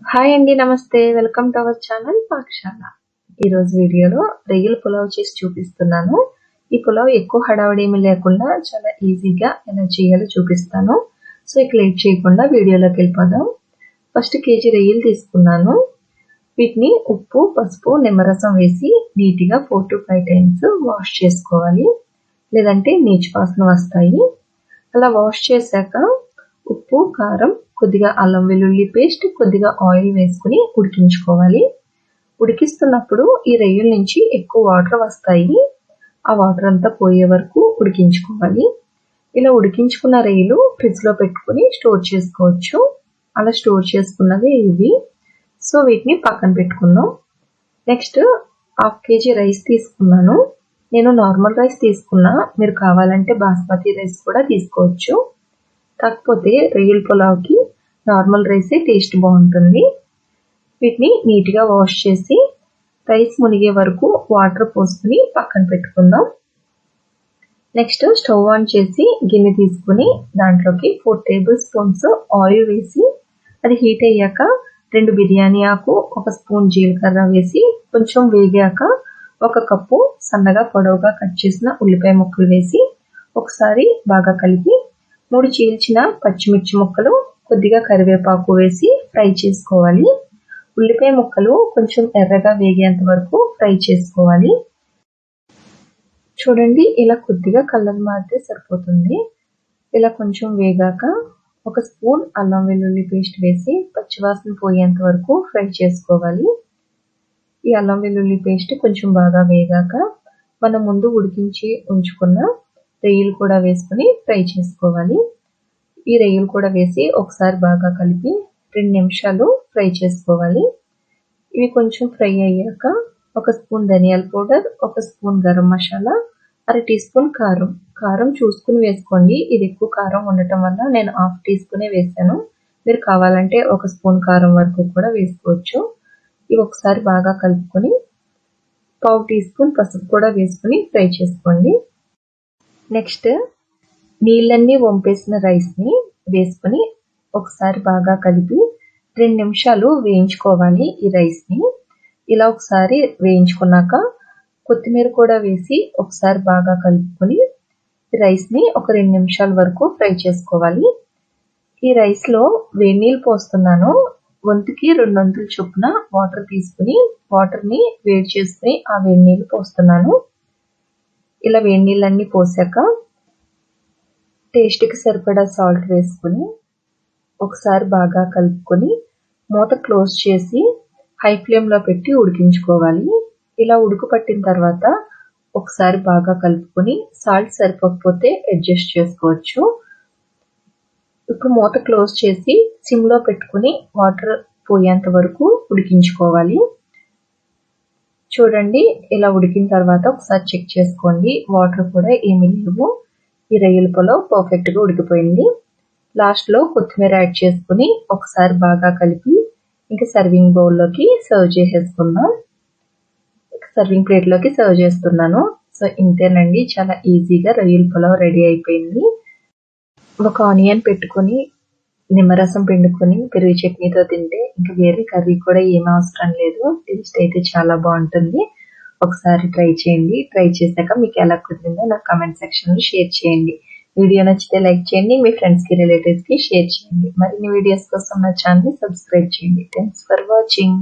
Hi అండి, నమస్తే. Welcome to our channel పాకశాల. ఈరోజు వీడియోలో రొయ్యల పులావ్ చేసి చూపిస్తున్నాను. ఈ పులావ్ ఎక్కువ హడావిడి ఏమీ లేకుండా చాలా ఈజీగా ఎలా చేయాలో చూపిస్తాను. సో ఇక లేట్ చేయకుండా వీడియోలోకి వెళ్ళిపోదాం. ఫస్ట్ కేజీ రొయ్యలు తీసుకున్నాను. వీటిని ఉప్పు, పసుపు, నిమ్మరసం వేసి నీట్గా 4 to 5 టైమ్స్ వాష్ చేసుకోవాలి, లేదంటే నీచు వాసన వస్తాయి. అలా వాష్ చేశాక ఉప్పు, కారం, కొద్దిగా అల్లం వెల్లుల్లి పేస్ట్, కొద్దిగా ఆయిల్ వేసుకుని ఉడికించుకోవాలి. ఉడికిస్తున్నప్పుడు ఈ రొయ్యల నుంచి ఎక్కువ వాటర్ వస్తాయి. ఆ వాటర్ అంతా పోయే వరకు ఉడికించుకోవాలి. ఇలా ఉడికించుకున్న రొయ్యలు ఫ్రిడ్జ్లో పెట్టుకుని స్టోర్ చేసుకోవచ్చు. అలా స్టోర్ చేసుకున్నవి ఇవి. సో వీటిని పక్కన పెట్టుకుందాం. నెక్స్ట్ 1/2 kg రైస్ తీసుకున్నాను. నేను నార్మల్ రైస్ తీసుకున్నా, మీరు కావాలంటే బాస్మతి రైస్ కూడా తీసుకోవచ్చు. కాకపోతే రొయ్యల పులావ్కి నార్మల్ రైసే టేస్ట్ బాగుంటుంది. వీటిని నీట్గా వాష్ చేసి రైస్ మునిగే వరకు వాటర్ పోసుకుని పక్కన పెట్టుకుందాం. నెక్స్ట్ స్టవ్ ఆన్ చేసి గిన్నె తీసుకుని దాంట్లోకి 4 టేబుల్ స్పూన్స్ ఆయిల్ వేసి అది హీట్ అయ్యాక 2 బిర్యానీ ఆకు, 1 స్పూన్ జీలకర్ర వేసి కొంచెం వేగాక 1 కప్పు సన్నగా పొడవుగా కట్ చేసిన ఉల్లిపాయ ముక్కలు వేసి ఒకసారి బాగా కలిపి 3 చీల్చిన పచ్చిమిర్చి ముక్కలు, కొద్దిగా కరివేపాకు వేసి ఫ్రై చేసుకోవాలి. ఉల్లిపాయ ముక్కలు కొంచెం ఎర్రగా వేగేంత వరకు ఫ్రై చేసుకోవాలి. చూడండి, ఇలా కొద్దిగా కలర్ మారితే సరిపోతుంది. ఇలా కొంచెం వేగాక 1 స్పూన్ అల్లం వెల్లుల్లి పేస్ట్ వేసి పచ్చివాసన పోయేంత వరకు ఫ్రై చేసుకోవాలి. ఈ అల్లం వెల్లుల్లి పేస్ట్ కొంచెం బాగా వేగాక మనం ముందు ఉడికించి ఉంచుకున్న రొయ్యలు కూడా వేసుకుని ఫ్రై చేసుకోవాలి. ఈ రొయ్యలు కూడా వేసి ఒకసారి బాగా కలిపి 2 నిమిషాలు ఫ్రై చేసుకోవాలి. ఇవి కొంచెం ఫ్రై అయ్యాక 1 స్పూన్ ధనియాల powder, 1 spoon garam masala, 1/2 teaspoon కారం. కారం చూసుకుని వేసుకోండి. ఇది ఎక్కువ కారం ఉండటం వల్ల నేను 1/2 టీ స్పూనే వేసాను. మీరు కావాలంటే 1 స్పూన్ కారం వరకు కూడా వేసుకోవచ్చు. ఇవి ఒకసారి బాగా కలుపుకొని 1/2 టీ స్పూన్ పసుపు కూడా వేసుకుని ఫ్రై చేసుకోండి. నెక్స్ట్ నీళ్ళన్నీ వంపేసిన రైస్ని వేసుకుని ఒకసారి బాగా కలిపి 2 నిమిషాలు వేయించుకోవాలి ఈ రైస్ని. ఇలా ఒకసారి వేయించుకున్నాక కొత్తిమీర కూడా వేసి ఒకసారి బాగా కలుపుకొని రైస్ని ఒక 2 నిమిషాల వరకు ఫ్రై చేసుకోవాలి. ఈ రైస్లో వేడి నీళ్ళు పోస్తున్నాను. వంతుకి 2 వంతుల చొప్పున వాటర్ తీసుకుని వాటర్ని వేడి చేసుకుని ఆ వేడి నీళ్ళు పోస్తున్నాను. ఇలా వేడి నీళ్ళన్నీ పోసాక టేస్ట్కి సరిపడా సాల్ట్ వేసుకుని ఒకసారి బాగా కలుపుకొని మూత క్లోజ్ చేసి హై ఫ్లేమ్లో పెట్టి ఉడికించుకోవాలి. ఇలా ఉడుకు పట్టిన తర్వాత ఒకసారి బాగా కలుపుకొని సాల్ట్ సరిపోకపోతే అడ్జస్ట్ చేసుకోవచ్చు. ఇప్పుడు మూత క్లోజ్ చేసి సిమ్లో పెట్టుకుని వాటర్ పోయేంత వరకు ఉడికించుకోవాలి. చూడండి, ఇలా ఉడికిన తర్వాత ఒకసారి చెక్ చేసుకోండి. వాటర్ కూడా ఏమీ లేవు. ఈ రొయ్యల పులావ్ పర్ఫెక్ట్గా ఉడికిపోయింది. లాస్ట్లో కొత్తిమీర యాడ్ చేసుకుని ఒకసారి బాగా కలిపి ఇంకా సర్వింగ్ బౌల్లోకి సర్వ్ చేసేసుకుందాం. సర్వింగ్ ప్లేట్లోకి సర్వ్ చేస్తున్నాను. సో ఇంతేనండి, చాలా ఈజీగా రొయ్యల పులావ్ రెడీ అయిపోయింది. ఒక ఆనియన్ పెట్టుకొని నిమ్మరసం పిండుకొని పెరుగు చట్నీతో తింటే ఇంకా వేరే కర్రీ కూడా ఏమీ అవసరం లేదు. టేస్ట్ అయితే చాలా బాగుంటుంది. ఒకసారి ట్రై చేయండి. ట్రై చేశాక మీకు ఎలా కుదిరిందో నాకు కామెంట్ సెక్షన్లో షేర్ చేయండి. వీడియో నచ్చితే లైక్ చేయండి, మీ ఫ్రెండ్స్కి, రిలేటివ్స్కి షేర్ చేయండి. మరిన్ని వీడియోస్ కోసం నా ఛానల్ని సబ్స్క్రైబ్ చేయండి. Thanks for watching.